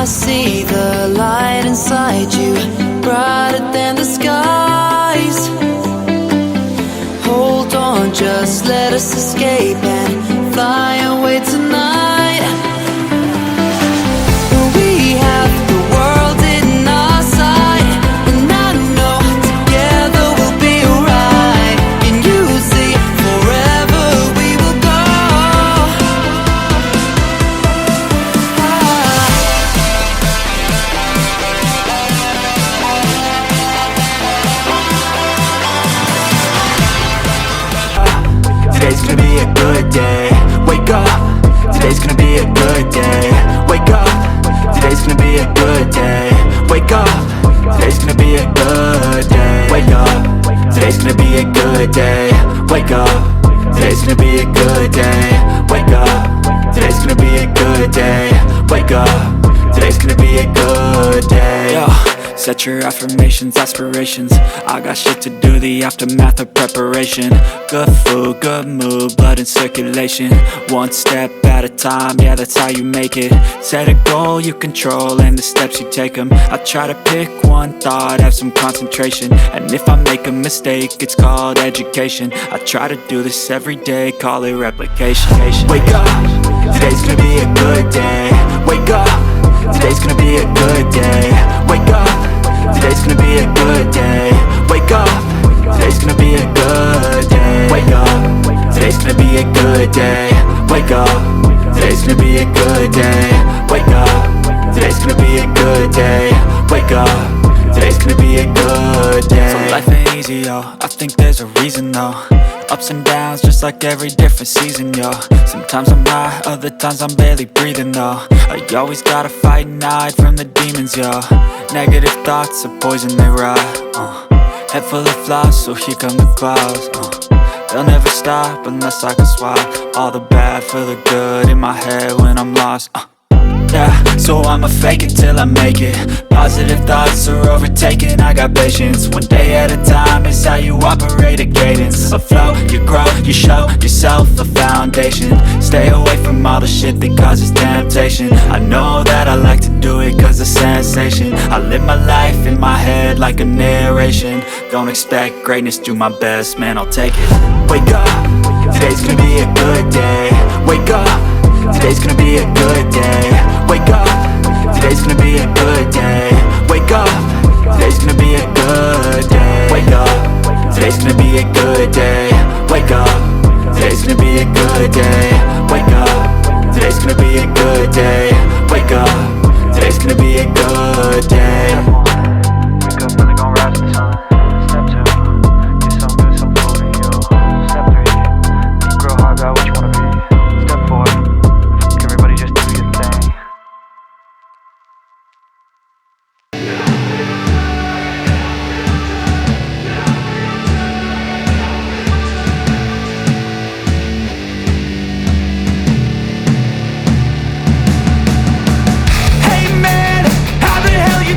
see the light inside you, brighter than the skies. Hold on, just let us escape and fly away tonight. We have the world in our sight, and I know together we'll be alright. Can you see forever we will go? Today's gonna be a good day. Wake up. Today's gonna be a good day. Wake up. Today's gonna be a good day. Wake up. Today's gonna be a good day. Wake up. Today's gonna be a good day. Wake up. Today's gonna be a good day. Wake up. Today's gonna be a good day. Wake up. Today's gonna be a good day. Yo, set your affirmations, aspirations. I got shit to do, the aftermath of preparation. Good food, good mood, blood in circulation. One step at a time, yeah, that's how you make it. Set a goal you control and the steps you take them. I try to pick one thought, have some concentration. And if I make a mistake, it's called education. I try to do this every day, call it replication. Wake up, today's gonna be a good day. Wake up, today's gonna be a good day. Wake up, today's gonna be a good day. Wake up, today's gonna be a good day. Wake up, today's gonna be a good day. Wake up, today's gonna be a good day. Wake up, today's gonna be a good day. Wake up, today's gonna be a good day. So life ain't easy, yo, I think there's a reason though. Ups and downs, just like every different season, yo. Sometimes I'm high, other times I'm barely breathing, though. I always gotta fight and hide from the demons, yo. Negative thoughts are poison, they rot. Head full of flies, so here come the clouds. They'll never stop unless I can swap all the bad for the good in my head when I'm lost. Yeah, so I'ma fake it till I make it. Positive thoughts are overtaken, I got patience. One day at a time is how you operate a cadence. A flow, you grow, you show yourself a foundation. Stay away from all the shit that causes temptation. I know that I like to do it cause it's sensation. I live my life in my head like a narration. Don't expect greatness, do my best, man, I'll take it. Wake up, today's gonna be a good day. Wake up, today's gonna be a good day. Wake up, today's gonna be a good day. Wake up, today's gonna be a good day. Wake up, today's gonna be a good day. Wake up, today's gonna be a good day. Wake up, today's gonna be a good day. Wake up, today's gonna be a good day. Wake up, really gonna rise to the sun. Step 2, get some good, some food in you. Step 3, think real hard about what you wanna be. Step 4, everybody just do your thing. Hey man, how the hell you